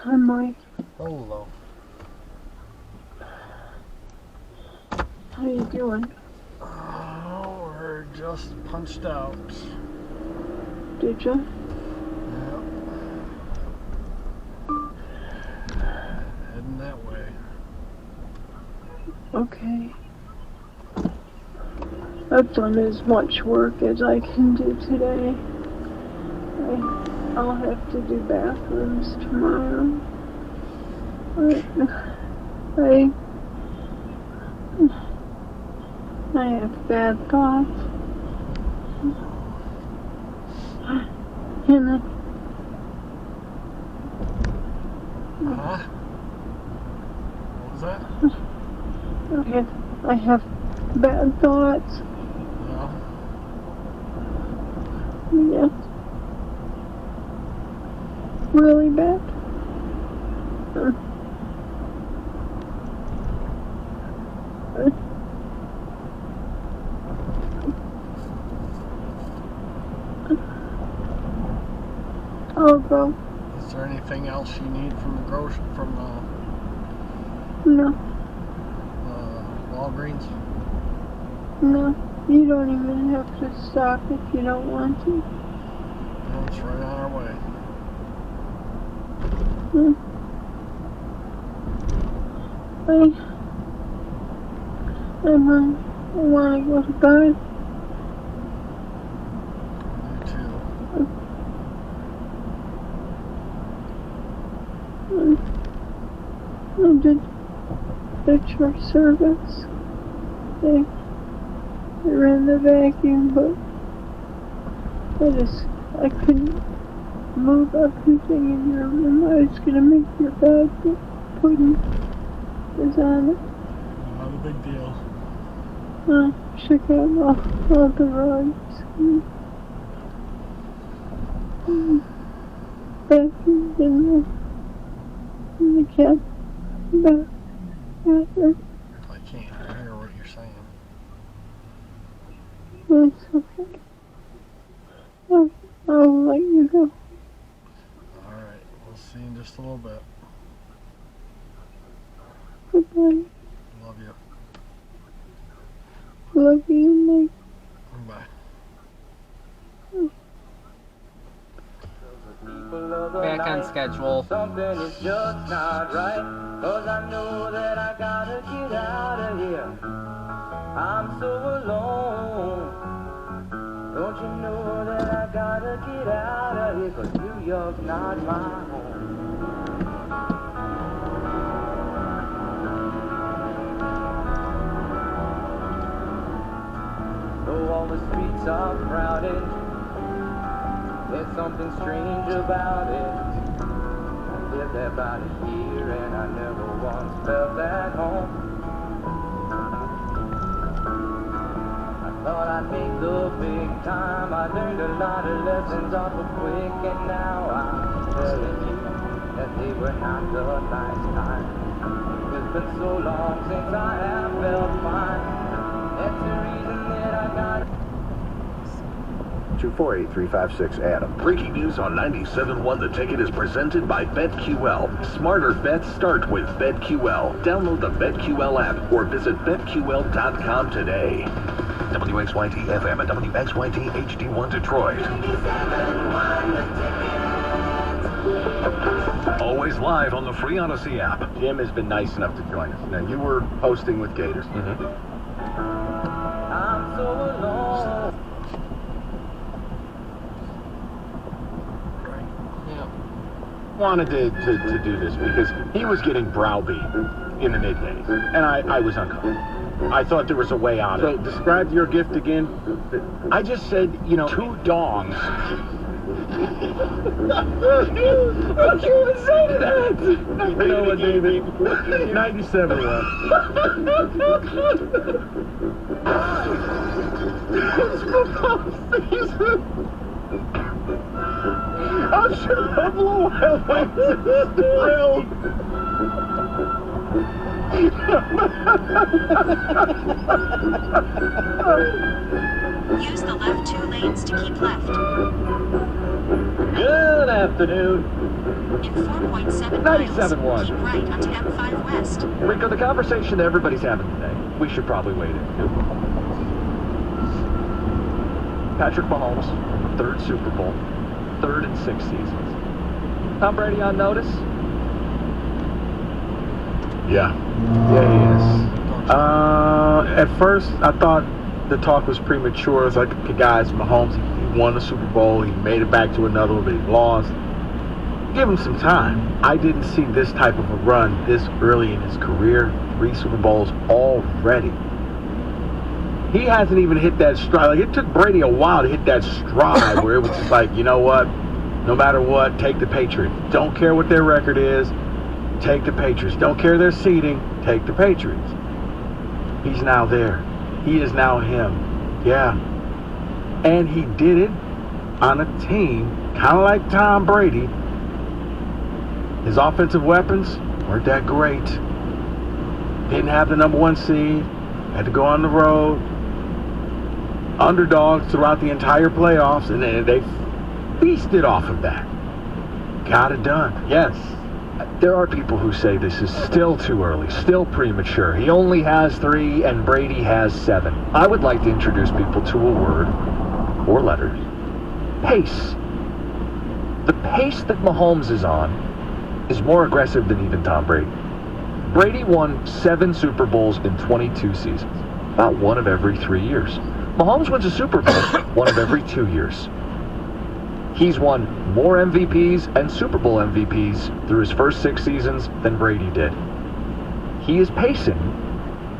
Hi, Mike. Hello. How you doing? Oh, we're just punched out. Did you? Yep. Heading that way. Okay. I've done as much work as I can do today. I'll have to do bathrooms tomorrow. I have bad thoughts. And Huh? What was that? I have bad thoughts. No. Yes. Really bad. I'll go. Is there anything else you need from the No. Walgreens? No. You don't even have to stop if you don't want to. No, it's right on our way. I want to go to bed. Me too. I did the church service. They ran the vacuum, but I couldn't move everything in your room. I was going to make your bed, but putting this on it. Not a big deal. Shook out all the rugs. Vacuums in the bathroom. I can't hear what you're saying. It's okay. I'll let you go. Alright, we'll see in just a little bit. Goodbye. Love you. Love you, Mike. Bye. Back on schedule. Something is just not right, 'cause I know that I gotta get out of here. I'm so alone. Don't you know that I gotta get out of here, 'cause New York's not my home. Though all the streets are crowded, there's something strange about it. I lived there about a year and I never once felt at home. I thought I'd make the big time. I learned a lot of lessons awful quick, and now I'm telling you that they were not the last time. It's been so long since I have felt fine. That's the reason that I got 248-356 Adam. Breaking news on 97.1 The Ticket is presented by BetQL. Smarter bets start with BetQL. Download the BetQL app or visit BetQL.com today. WXYT FM and WXYT HD1 Detroit. Always live on the free Odyssey app. Jim has been nice enough to join us. Now, you were hosting with Gators. I'm so alone. Wanted to do this because he was getting browbeat in the mid-days, and I was uncomfortable. I thought there was a way out of it. So, describe your gift again. I just said, 2 dongs. What you even say to that? You know what, David? 97 left. It's football season. I'm sure Buffalo Wild Wings is thrilled. Use the left 2 lanes to keep left. Good afternoon. In 4.7 97.1. miles, keep right onto M5 West. Rico, the conversation that everybody's having today, we should probably wait into. Patrick Mahomes, third Super Bowl, third in 6 seasons. Tom Brady on notice? Yeah, he is. At first, I thought the talk was premature. It's like, okay, guys, Mahomes, he won the Super Bowl. He made it back to another one, but he lost. Give him some time. I didn't see this type of a run this early in his career. 3 Super Bowls already. He hasn't even hit that stride. Like, it took Brady a while to hit that stride where it was just like, you know what? No matter what, take the Patriots. Don't care what their record is. Take the Patriots. Don't care their seeding. Take the Patriots. He's now there. He is now him. Yeah. And he did it on a team, kind of like Tom Brady. His offensive weapons weren't that great. Didn't have the number 1 seed. Had to go on the road. Underdogs throughout the entire playoffs, and they feasted off of that. Got it done. Yes. There are people who say this is still too early, still premature. He only has 3 and Brady has 7. I would like to introduce people to a word or letters. Pace. The pace that Mahomes is on is more aggressive than even Tom Brady. Brady won 7 Super Bowls in 22 seasons, about 1 of every 3 years. Mahomes wins a Super Bowl 1 of every 2 years. He's won more MVPs and Super Bowl MVPs through his first 6 seasons than Brady did. He is pacing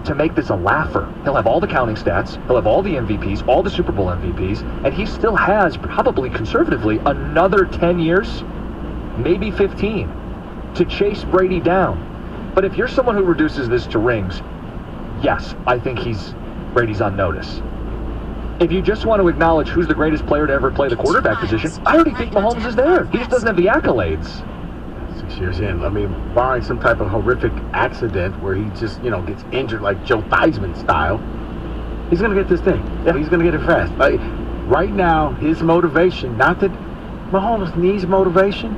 to make this a laugher. He'll have all the counting stats, he'll have all the MVPs, all the Super Bowl MVPs, and he still has, probably conservatively, another 10 years, maybe 15, to chase Brady down. But if you're someone who reduces this to rings, yes, I think Brady's on notice. If you just want to acknowledge who's the greatest player to ever play the quarterback position, I already think Mahomes is there. He just doesn't have the accolades. 6 years in, I mean, barring some type of horrific accident where he just, gets injured like Joe Theismann style, he's going to get this thing. Yeah. He's going to get it fast. Like, right now, his motivation, not that Mahomes needs motivation.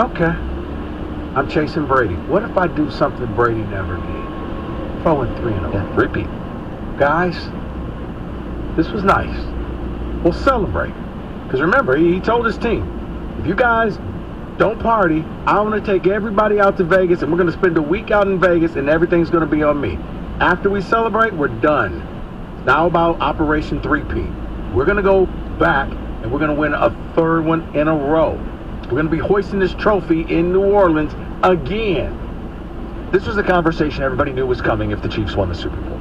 Okay. I'm chasing Brady. What if I do something Brady never did? 4-3-0. Yeah, repeat. Guys, this was nice. We'll celebrate. Because remember, he told his team, if you guys don't party, I'm going to take everybody out to Vegas, and we're going to spend a week out in Vegas, and everything's going to be on me. After we celebrate, we're done. It's now about Operation 3P. We're going to go back, and we're going to win a 3rd one in a row. We're going to be hoisting this trophy in New Orleans again. This was the conversation everybody knew was coming if the Chiefs won the Super Bowl.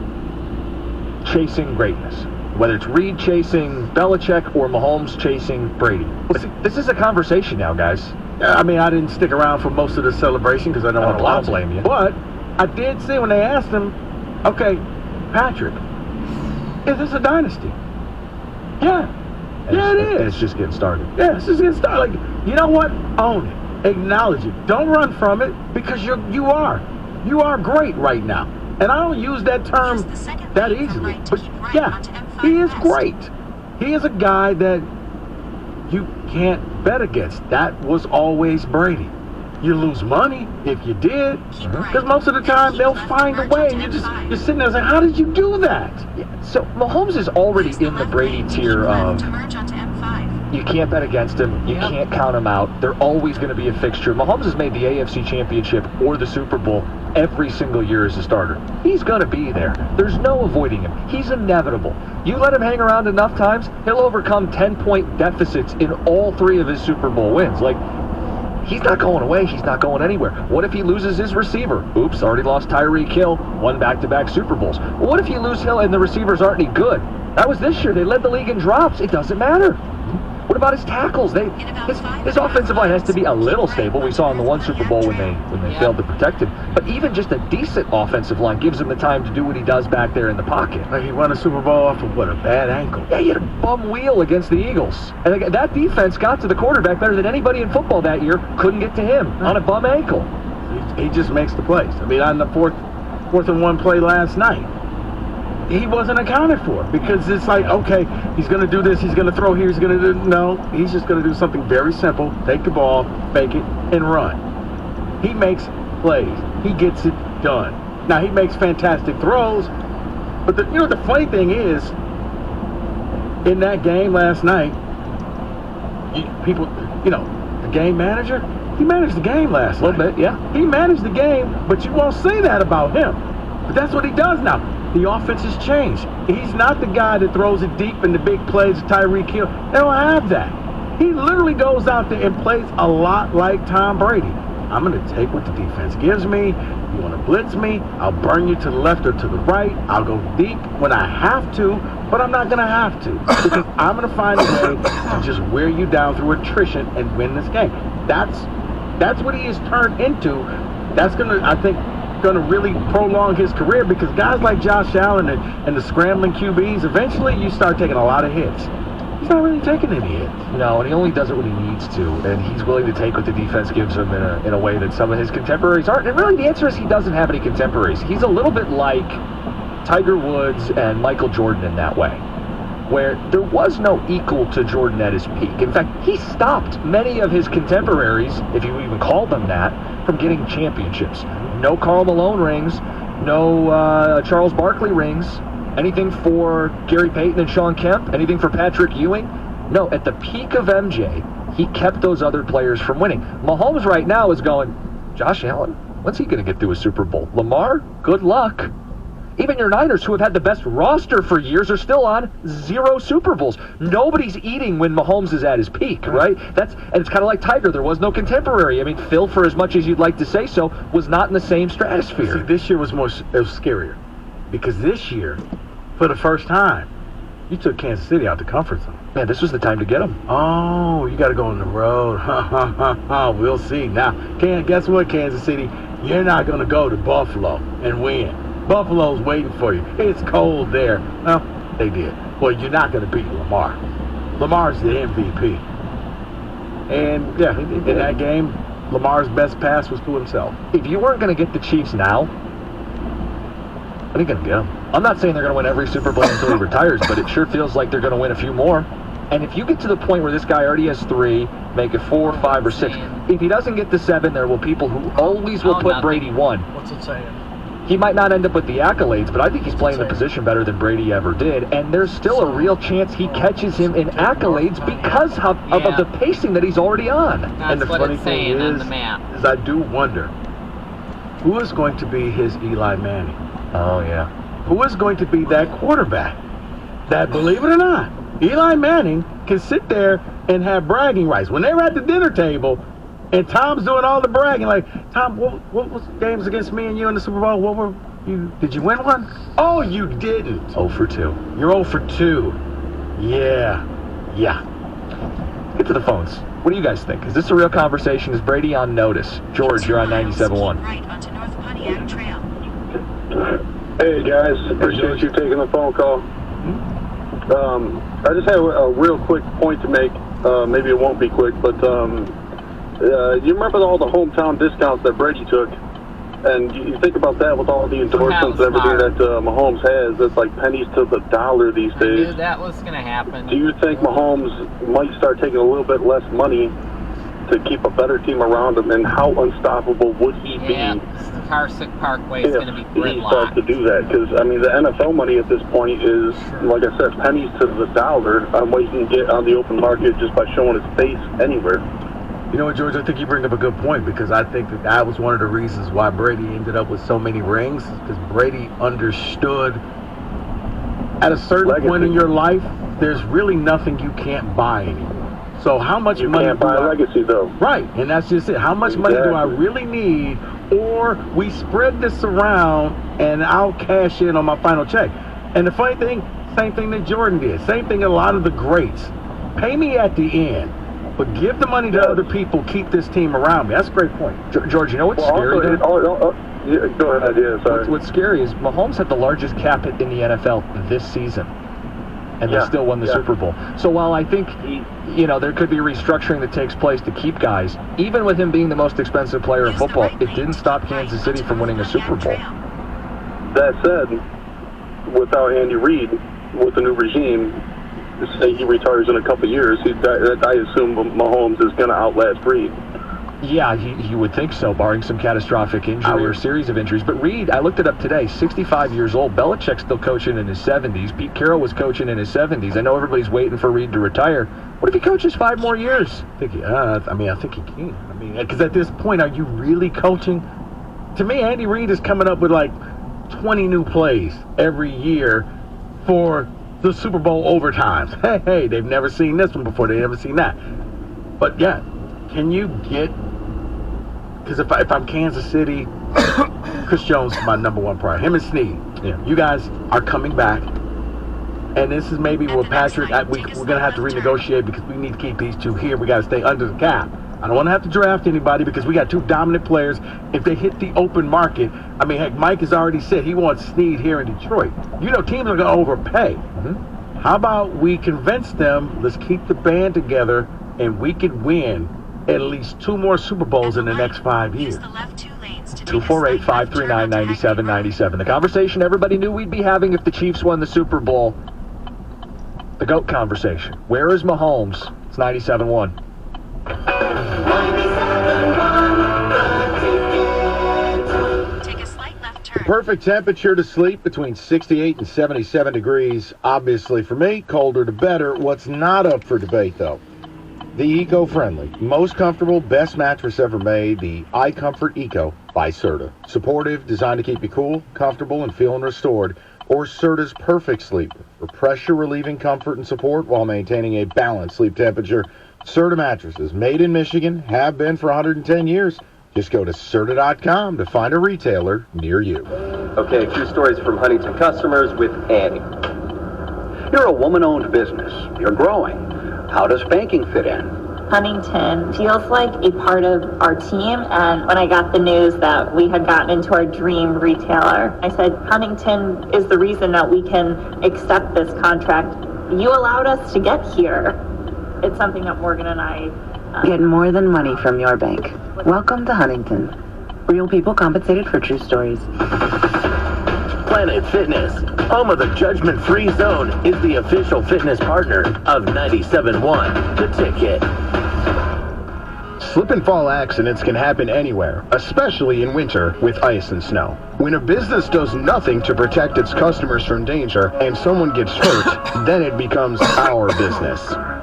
Chasing greatness. Whether it's Reid chasing Belichick or Mahomes chasing Brady. This is a conversation now, guys. I mean, I didn't stick around for most of the celebration because I don't want to watch blame you. But I did see when they asked him, okay, Patrick, is this a dynasty? Yeah. Yeah, it is. It's just getting started. Yeah, it's just getting started. Like, you know what? Own it. Acknowledge it. Don't run from it because you are great right now. And I don't use that term that easily. But yeah, he is great. He is a guy that you can't bet against. That was always Brady. You lose money if you did, because most of the time they'll find a way, and you're sitting there saying, how did you do that? Yeah, so Mahomes is already in the Brady tier of you can't bet against him, you can't count him out, they're always going to be a fixture. Mahomes has made the AFC Championship or the Super Bowl every single year as a starter. He's going to be there. There's no avoiding him. He's inevitable. You let him hang around enough times, he'll overcome 10-point deficits in all 3 of his Super Bowl wins. Like, he's not going away. He's not going anywhere. What if he loses his receiver? Oops, already lost Tyreek Hill, won back-to-back Super Bowls. Well, what if you lose Hill and the receivers aren't any good? That was this year. They led the league in drops. It doesn't matter. What about his tackles? His offensive line has to be a little stable. We saw in the one Super Bowl when they failed to protect him. But even just a decent offensive line gives him the time to do what he does back there in the pocket. Like, he won a Super Bowl off of, a bad ankle? Yeah, he had a bum wheel against the Eagles. And that defense got to the quarterback better than anybody in football that year. Couldn't get to him on a bum ankle. He just makes the plays. I mean, on the fourth and 1 play last night, he wasn't accounted for because it's like, okay, he's going to do this, he's going to throw here, he's going to do, no, he's just going to do something very simple, take the ball, fake it, and run. He makes plays. He gets it done. Now, he makes fantastic throws, but the funny thing is, in that game last night, the game manager, he managed the game last night. A little bit, yeah. He managed the game, but you won't say that about him. But that's what he does now. The offense has changed. He's not the guy that throws it deep in the big plays, Tyreek Hill. They don't have that. He literally goes out there and plays a lot like Tom Brady. I'm going to take what the defense gives me. You want to blitz me? I'll burn you to the left or to the right. I'll go deep when I have to, but I'm not going to have to because I'm going to find a way to just wear you down through attrition and win this game. That's what he has turned into. That's going to, I think, going to really prolong his career because guys like Josh Allen and the scrambling QBs, eventually you start taking a lot of hits. He's not really taking any hits. No, and he only does it when he needs to, and he's willing to take what the defense gives him in a way that some of his contemporaries aren't. And really, the answer is he doesn't have any contemporaries. He's a little bit like Tiger Woods and Michael Jordan in that way, where there was no equal to Jordan at his peak. In fact, he stopped many of his contemporaries, if you even call them that, from getting championships. No Karl Malone rings, no Charles Barkley rings, anything for Gary Payton and Sean Kemp, anything for Patrick Ewing. No, at the peak of MJ, he kept those other players from winning. Mahomes right now is going, Josh Allen, when's he going to get through a Super Bowl? Lamar, good luck. Even your Niners, who have had the best roster for years, are still on 0 Super Bowls. Nobody's eating when Mahomes is at his peak, right? And it's kind of like Tiger. There was no contemporary. I mean, Phil, for as much as you'd like to say so, was not in the same stratosphere. See, this year was scarier because this year, for the first time, you took Kansas City out the comfort zone. Man, this was the time to get them. Oh, you got to go on the road. We'll see. Now, guess what, Kansas City? You're not going to go to Buffalo and win. Buffalo's waiting for you. It's cold there. Well, they did. Well, you're not going to beat Lamar. Lamar's the MVP. And, yeah, in that game, Lamar's best pass was to himself. If you weren't going to get the Chiefs now, when are you going to get them? I'm not saying they're going to win every Super Bowl until he retires, but it sure feels like they're going to win a few more. And if you get to the point where this guy already has 3, make it 4, 5, or 6, if he doesn't get to 7, there will people who always will put Brady 1. What's it saying? He might not end up with the accolades, but I think he's playing the position better than Brady ever did. And there's still a real chance he catches him in accolades because of the pacing that he's already on. That's and the what funny it's thing saying on the map. is I do wonder, who is going to be his Eli Manning? Oh, yeah. Who is going to be that quarterback that, believe it or not, Eli Manning can sit there and have bragging rights. When they were at the dinner table and Tom's doing all the bragging, like, Tom, what was games against me and you in the Super Bowl? Did you win one? Oh, you didn't. 0 for 2. You're 0 for 2. Yeah. Get to the phones. What do you guys think? Is this a real conversation? Is Brady on notice? George, you're on 97.1. Right onto North Pontiac Trail. Hey guys, appreciate you taking the phone call. I just have a real quick point to make. Maybe it won't be quick, but you remember all the hometown discounts that Brady took? And you think about that with all the endorsements and everything that Mahomes has, it's like pennies to the dollar these days. I knew that was going to happen. Do you think Mahomes might start taking a little bit less money to keep a better team around him, and how unstoppable would he be? Carsick Parkway is going to be he starts to do that? Because, I mean, the NFL money at this point is, like I said, pennies to the dollar on what he can get on the open market just by showing his face anywhere. You know what, George, I think you bring up a good point, because I think that was one of the reasons why Brady ended up with so many rings, because Brady understood at a certain point in your life, there's really nothing you can't buy anymore. So how much money can't buy legacy, though. Right, and that's just it. How much money do I really need? Or we spread this around and I'll cash in on my final check. And the funny thing, same thing that Jordan did. Same thing a lot of the greats. Pay me at the end, but give the money to other people, keep this team around me. That's a great point. George, you know what's scary? Yeah, go ahead, yeah, sorry. What's scary is Mahomes had the largest cap hit in the NFL this season, and they still won the Super Bowl. So while I think, there could be restructuring that takes place to keep guys, even with him being the most expensive player in football, it didn't stop Kansas City from winning a Super Bowl. That said, without Andy Reid, with the new regime, say he retires in a couple of years, I assume Mahomes is going to outlast Reid. Yeah, he would think so, barring some catastrophic injury or series of injuries. But Reid, I looked it up today, 65 years old. Belichick's still coaching in his 70s. Pete Carroll was coaching in his 70s. I know everybody's waiting for Reid to retire. What if he coaches 5 more years? I think he can. I mean, because at this point, are you really coaching? To me, Andy Reid is coming up with like 20 new plays every year for the Super Bowl overtimes. Hey, they've never seen this one before. They've never seen that. But yeah, can you get... Because if I'm Kansas City, Chris Jones is my number one priority. Him and Snead. Yeah. You guys are coming back. And this is maybe where Patrick, we're going to have to renegotiate because we need to keep these two here. We got to stay under the cap. I don't want to have to draft anybody because we got 2 dominant players. If they hit the open market, I mean, heck, Mike has already said he wants Snead here in Detroit. You know, teams are going to overpay. Mm-hmm. How about we convince them, let's keep the band together, and we could win at least 2 more Super Bowls in the next 5 years. 248-539-9797. The conversation everybody knew we'd be having if the Chiefs won the Super Bowl. The GOAT conversation. Where is Mahomes? It's 97.1. Take a slight left turn. Perfect temperature to sleep between 68 and 77 degrees. Obviously, for me, colder the better. What's not up for debate, though? The eco-friendly, most comfortable, best mattress ever made, the iComfort Eco by Serta. Supportive, designed to keep you cool, comfortable, and feeling restored. Or Serta's Perfect Sleeper for pressure-relieving comfort and support while maintaining a balanced sleep temperature. Serta mattresses, made in Michigan, have been for 110 years. Just go to Serta.com to find a retailer near you. Okay, a few stories from Huntington customers with Annie. You're a woman-owned business. You're growing. How does banking fit in? Huntington feels like a part of our team, and when I got the news that we had gotten into our dream retailer, I said, Huntington is the reason that we can accept this contract. You allowed us to get here. It's something that Morgan and I... Get more than money from your bank. Welcome to Huntington. Real people compensated for true stories. Planet Fitness, home of the judgment-free zone, is the official fitness partner of 97.1 The Ticket. Slip and fall accidents can happen anywhere, especially in winter with ice and snow. When a business does nothing to protect its customers from danger and someone gets hurt, then it becomes our business.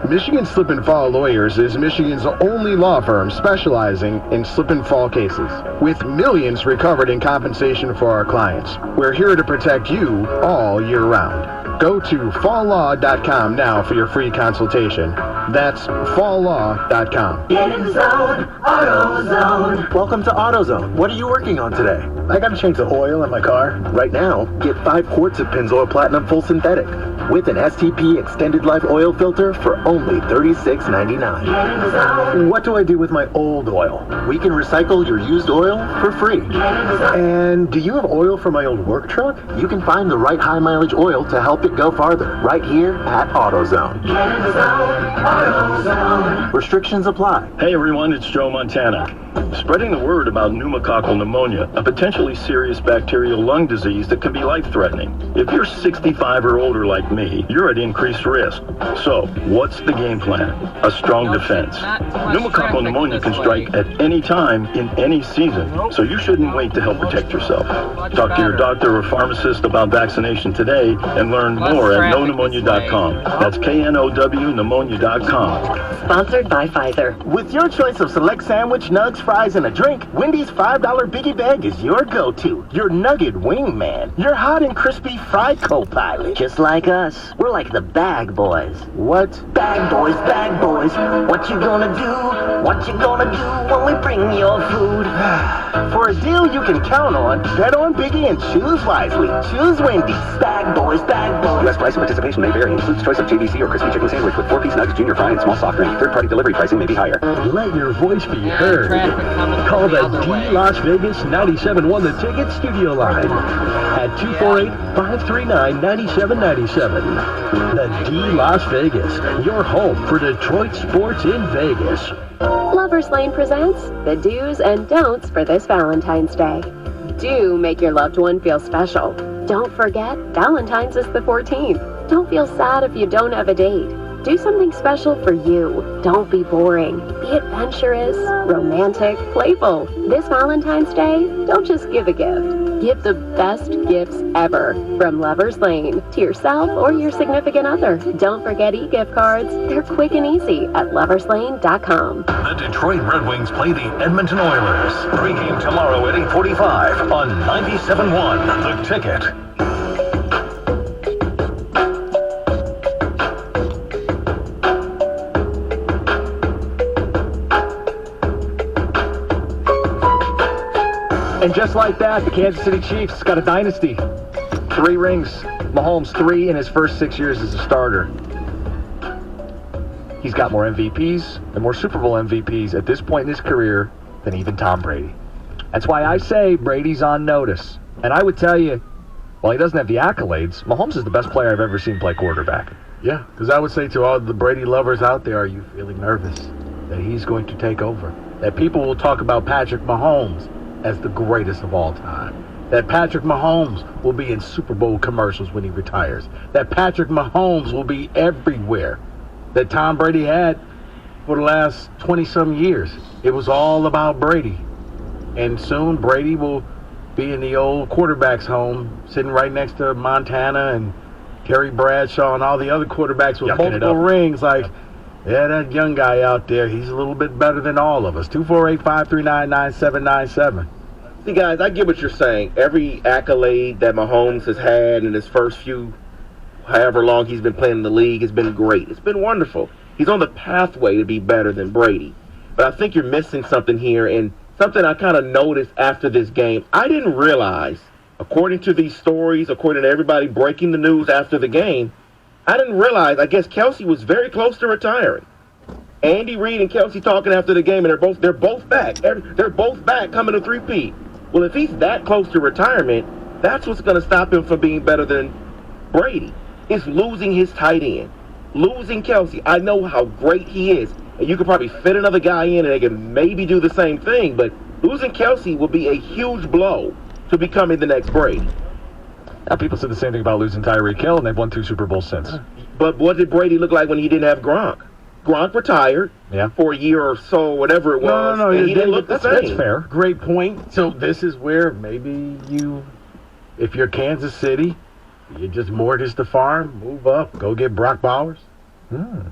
Michigan Slip and Fall Lawyers is Michigan's only law firm specializing in slip and fall cases. With millions recovered in compensation for our clients, we're here to protect you all year round. Go to falllaw.com now for your free consultation. That's falllaw.com. Get in the zone, AutoZone. Welcome to AutoZone. What are you working on today? I gotta change the oil in my car. Right now, get 5 quarts of Pennzoil Platinum Full Synthetic with an STP Extended Life Oil Filter for only $36.99. What do I do with my old oil? We can recycle your used oil for free. And do you have oil for my old work truck? You can find the right high mileage oil to help it go farther right here at AutoZone. AutoZone. Restrictions apply. Hey everyone, it's Joe Montana. Spreading the word about pneumococcal pneumonia, a potentially serious bacterial lung disease that can be life-threatening. If you're 65 or older like me, you're at increased risk. So, what's the game plan? A strong defense. Pneumococcal pneumonia can strike at any time in any season, so you shouldn't wait to help protect yourself. Talk to your doctor or pharmacist about vaccination today and learn more at knowpneumonia.com. That's KNOW pneumonia.com. Sponsored by Pfizer. With your choice of select sandwich, nugs, fries, and a drink, Wendy's $5 Biggie Bag is your go-to. Your nugget wingman. Your hot and crispy fried co-pilot. Just like us. We're like the Bag Boys. What? Bag Boys, Bag Boys. What you gonna do? What you gonna do when we bring your food? For a deal you can count on, bet on Biggie and choose wisely. Choose Wendy's. Bag Boys, Bag Boys. U.S. price and participation may vary. Includes choice of JBC or crispy chicken sandwich with 4-piece nuggets, junior fry, and small soft drink. Third-party delivery pricing may be higher. Let your voice be heard. Call the D Las Vegas 97.1 The Ticket studio line at 248-539-9797. The D Las Vegas, your home for Detroit sports in Vegas. Lover's Lane presents the do's and don'ts for this Valentine's Day. Do make your loved one feel special. Don't forget, Valentine's is the 14th. Don't feel sad if you don't have a date. Do something special for you. Don't be boring. Be adventurous, romantic, playful. This Valentine's Day, don't just give a gift. Give the best gifts ever from Lover's Lane to yourself or your significant other. Don't forget e-gift cards. They're quick and easy at loverslane.com. The Detroit Red Wings play the Edmonton Oilers. Pre-game tomorrow at 8:45 on 97.1 The Ticket. And just like that, the Kansas City Chiefs got a dynasty. 3 rings. Mahomes 3 in his first 6 years as a starter. He's got more MVPs and more Super Bowl MVPs at this point in his career than even Tom Brady. That's why I say Brady's on notice. And I would tell you, while he doesn't have the accolades, Mahomes is the best player I've ever seen play quarterback. Yeah, because I would say to all the Brady lovers out there, are you feeling nervous that he's going to take over? That people will talk about Patrick Mahomes as the greatest of all time. That Patrick Mahomes will be in Super Bowl commercials when he retires. That Patrick Mahomes will be everywhere that Tom Brady had for the last 20-some years. It was all about Brady. And soon Brady will be in the old quarterback's home, sitting right next to Montana and Terry Bradshaw and all the other quarterbacks with multiple rings. Like, yeah, that young guy out there, he's a little bit better than all of us. 248-539-9797. See, guys, I get what you're saying. Every accolade that Mahomes has had in his first few, however long he's been playing in the league, has been great. It's been wonderful. He's on the pathway to be better than Brady. But I think you're missing something here, and something I kind of noticed after this game. I didn't realize, according to these stories, according to everybody breaking the news after the game, I didn't realize, I guess Kelce was very close to retiring. Andy Reid and Kelce talking after the game, and they're both back. They're both back coming to 3-peat. Well, if he's that close to retirement, that's what's going to stop him from being better than Brady. It's losing his tight end. Losing Kelce. I know how great he is, and you could probably fit another guy in and they can maybe do the same thing, but losing Kelce will be a huge blow to becoming the next Brady. Now, people said the same thing about losing Tyreek Hill, and they've won 2 Super Bowls since. But what did Brady look like when he didn't have Gronk? Gronk retired for a year or so, whatever it was, No. and he didn't look the same. That's fair. Great point. So this is where maybe if you're Kansas City, you just mortgage the farm, move up, go get Brock Bowers. You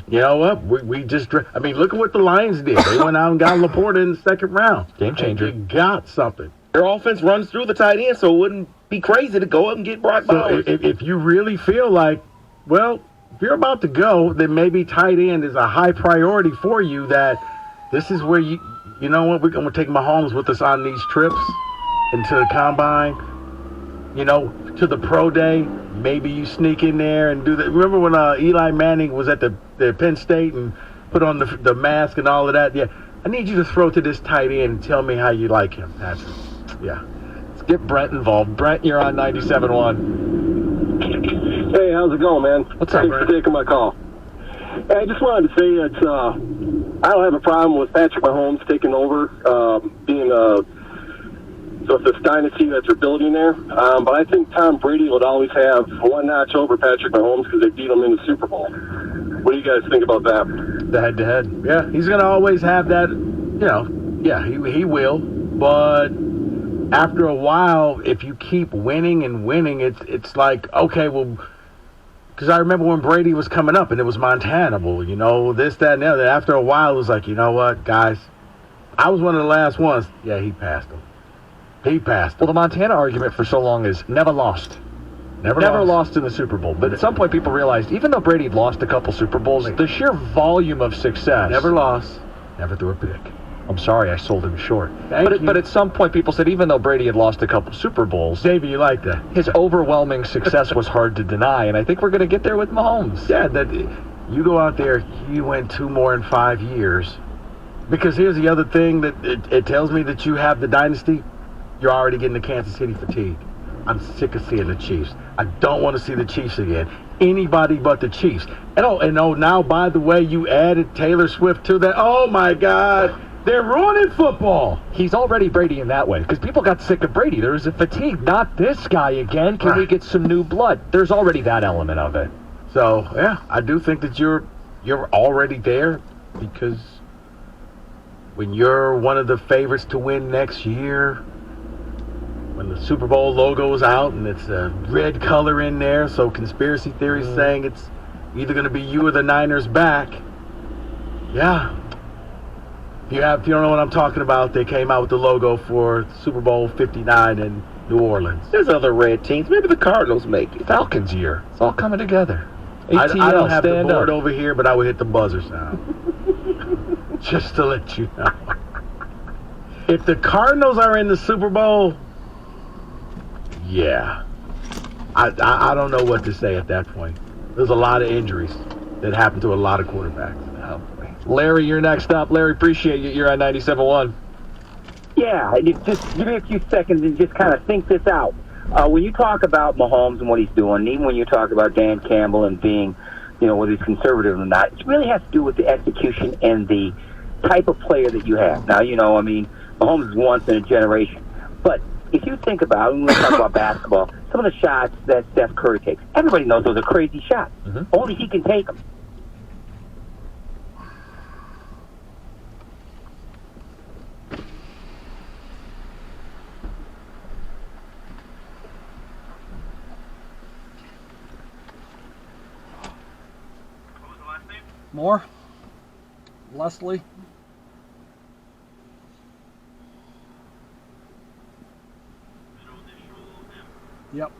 know what? We just, I mean, look at what the Lions did. They went out and got Laporta in the second round. Game changer. You got something. Their offense runs through the tight end, so it wouldn't be crazy to go up and get Brock Bowers. So if you really feel like, well, if you're about to go, then maybe tight end is a high priority for you, that this is where you know what, we're going to take Mahomes with us on these trips into the combine, to the pro day. Maybe you sneak in there and do that. Remember when Eli Manning was at the Penn State and put on the mask and all of that? Yeah. I need you to throw to this tight end and tell me how you like him, Patrick. Yeah. Let's get Brent involved. Brent, you're on 97.1. Hey, how's it going, man? What's up, Thanks for taking my call. Hey, I just wanted to say that I don't have a problem with Patrick Mahomes taking over, being this dynasty that they're building there. But I think Tom Brady would always have one notch over Patrick Mahomes because they beat him in the Super Bowl. What do you guys think about that? The head-to-head. Yeah, he's going to always have that, he will. But after a while, if you keep winning and winning, it's like, okay, well, because I remember when Brady was coming up and it was Montana, this, that, and the other. After a while, it was like, you know what, guys, I was one of the last ones. Yeah, he passed him. Well, the Montana argument for so long is never lost. Never lost in the Super Bowl. But at some point, people realized, even though Brady had lost a couple Super Bowls, the sheer volume of success. Never lost. Never threw a pick. I'm sorry, I sold him short. But at some point, people said, even though Brady had lost a couple Super Bowls, Davey, you like that? His overwhelming success was hard to deny, and I think we're going to get there with Mahomes. Yeah, that you go out there, you win 2 more in 5 years. Because here's the other thing that it tells me that you have the dynasty. You're already getting the Kansas City fatigue. I'm sick of seeing the Chiefs. I don't want to see the Chiefs again. Anybody but the Chiefs. And now, by the way, you added Taylor Swift to that. Oh, my God. They're ruining football. He's already Brady in that way, because people got sick of Brady. There was a fatigue. Not this guy again. Can we get some new blood? There's already that element of it. So, yeah, I do think that you're already there, because when you're one of the favorites to win next year, when the Super Bowl logo's out and it's a red color in there, so conspiracy theories saying it's either going to be you or the Niners back. Yeah. If you don't know what I'm talking about, they came out with the logo for Super Bowl 59 in New Orleans. There's other red teams. Maybe the Cardinals make it. Falcons year. It's all coming together. I ATL, don't have the stand board up. over here, but I would hit the buzzer sound. Just to let you know. If the Cardinals are in the Super Bowl, yeah. I don't know what to say at that point. There's a lot of injuries that happen to a lot of quarterbacks. Oh, boy. Larry, you're next up. Larry, appreciate you. You're on 97.1. Yeah, just give me a few seconds and just kind of think this out. When you talk about Mahomes and what he's doing, even when you talk about Dan Campbell and being, whether he's conservative or not, it really has to do with the execution and the type of player that you have. Now, Mahomes is once in a generation. But if you think about, when we talk about basketball, some of the shots that Steph Curry takes, everybody knows those are crazy shots. Only he can take them. More? Leslie? Yep.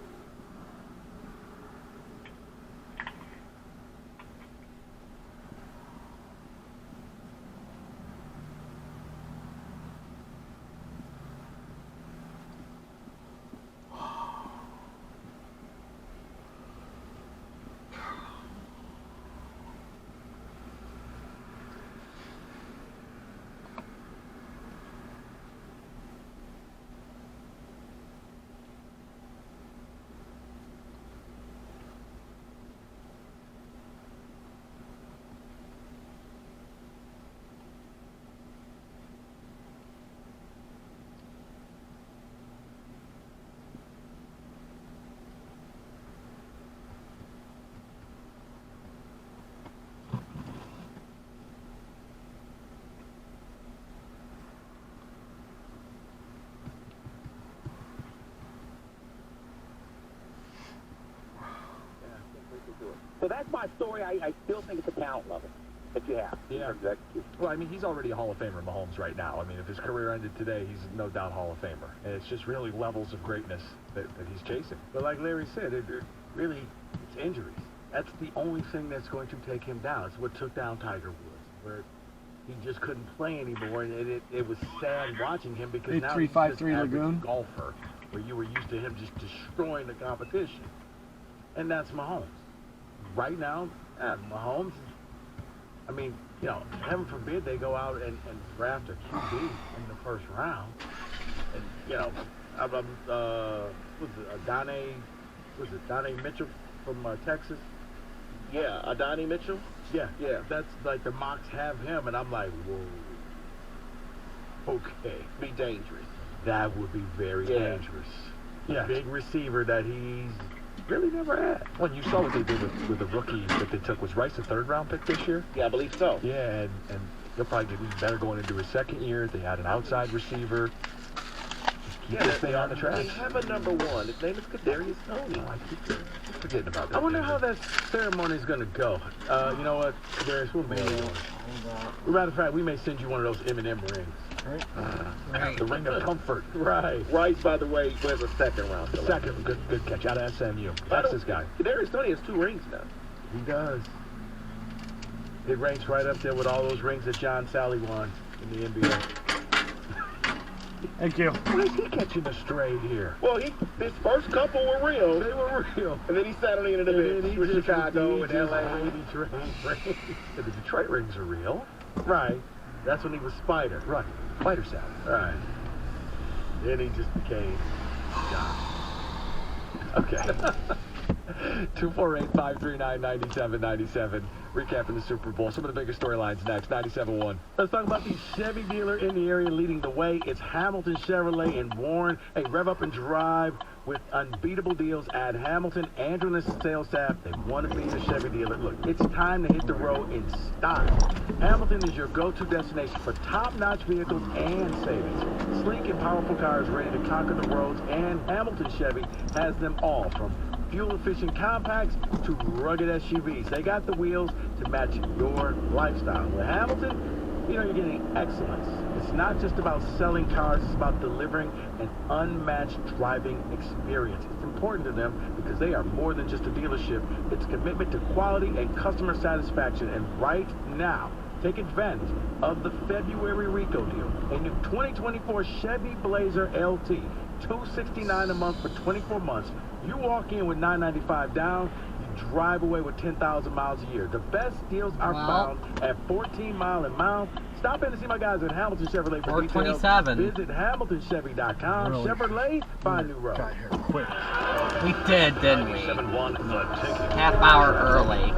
So that's my story. I still think it's a talent level that you have. Yeah. Well, he's already a Hall of Famer, Mahomes, right now. If his career ended today, he's no doubt Hall of Famer. And it's just really levels of greatness that he's chasing. But like Larry said, it's injuries. That's the only thing that's going to take him down. It's what took down Tiger Woods, where he just couldn't play anymore, and it was sad watching him because now he's just an average golfer, where you were used to him just destroying the competition. And that's Mahomes. Right now, Mahomes, heaven forbid they go out and draft a QB in the first round. And, Adonai Mitchell from Texas? Yeah, Adonai Mitchell? Yeah. That's like the mocks have him, and I'm like, whoa. Okay. Be dangerous. That would be very dangerous. Yeah. Big receiver that he's really never had. Well, you saw what they did with the rookie that they took. Was Rice a third-round pick this year? Yeah, I believe so. Yeah, and he'll probably get even better going into his second year. They had an outside receiver. Keep this thing on the tracks. They have a number one. His name is Kadarius Toney. I keep forgetting about that. I wonder how that ceremony is going to go. You know what, Kadarius, we'll mail you one. As a matter of fact, we may send you one of those M&M rings. Right. The ring of comfort. Right. Rice, by the way, wins a second round. Second. Good catch out of SMU. That's this guy. Kadarius Toney has 2 rings now. He does. It ranks right up there with all those rings that John Sally won in the NBA. Thank you. Why is he catching a stray here? Well, his first couple were real. They were real. And then he settled into the with Chicago and LA. The Detroit rings are real. Right. That's when he was Spider. Right. Spider Sally. Right. Then he just became John. Okay. 248-539-9797. Recapping the Super Bowl. Some of the bigger storylines next. 97.1. Let's talk about the Chevy dealer in the area leading the way. It's Hamilton Chevrolet in Warren. Hey, rev up and drive with unbeatable deals at Hamilton. Andrew and his sales staff, they want to be the Chevy dealer. Look, it's time to hit the road in style. Hamilton is your go-to destination for top-notch vehicles and savings. Sleek and powerful cars ready to conquer the roads, and Hamilton Chevy has them all, from fuel-efficient compacts to rugged SUVs. They got the wheels to match your lifestyle. With Hamilton, you know you're getting excellence. It's not just about selling cars, it's about delivering an unmatched driving experience. It's important to them because they are more than just a dealership. It's a commitment to quality and customer satisfaction. And right now, take advantage of the February Rico deal. A new 2024 Chevy Blazer LT, $269 a month for 24 months. You walk in with $995 down, you drive away with 10,000 miles a year. The best deals are found at 14 Mile and Mile. Stop in to see my guys at Hamilton Chevrolet for details. 427. Visit HamiltonChevy.com. Really? Chevrolet, find new road. Got here quick. We did, didn't we? 7-1, the ticket. Half hour early.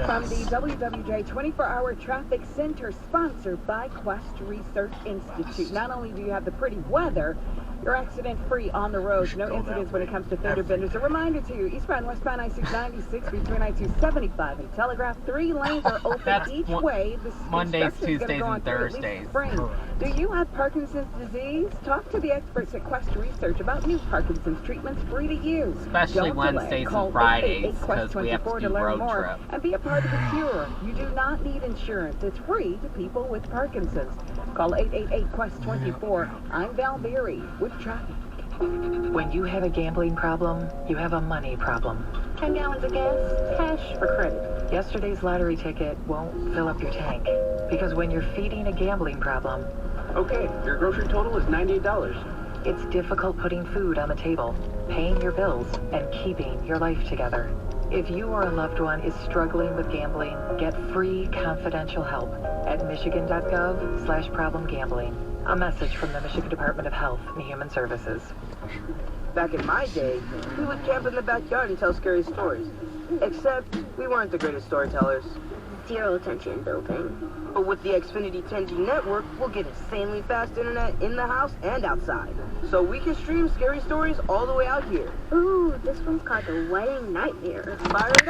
From the WWJ 24-Hour Traffic Center, sponsored by Quest Research Institute. Not only do you have the pretty weather, you're accident-free on the roads. No incidents when it comes to fender benders. A reminder to you, eastbound, westbound I-696 between I-275 and Telegraph. 3 lanes are open each way. The Mondays, construction is gonna Tuesdays, go on and through at least Thursdays. spring. Do you have Parkinson's disease? Talk to the experts at Quest Research about new Parkinson's treatments free to use. Especially Don't delay. Wednesdays Call and Fridays, 888-QUEST because we have to 24 do learn road more trip. and be a part of the cure. You do not need insurance. It's free to people with Parkinson's. Call 888-QUEST-24. I'm Val Berry with traffic. When you have a gambling problem, you have a money problem. 10 gallons of gas, cash or credit. Yesterday's lottery ticket won't fill up your tank. Because when you're feeding a gambling problem... Okay, your grocery total is $98. It's difficult putting food on the table, paying your bills, and keeping your life together. If you or a loved one is struggling with gambling, get free confidential help at michigan.gov/problemgambling. A message from the Michigan Department of Health and Human Services. Back in my day, we would camp in the backyard and tell scary stories. Except, we weren't the greatest storytellers. Zero attention building. But with the Xfinity 10G network, we'll get insanely fast internet in the house and outside. So we can stream scary stories all the way out here. Ooh, this one's called The Wedding Nightmare. Fire it up!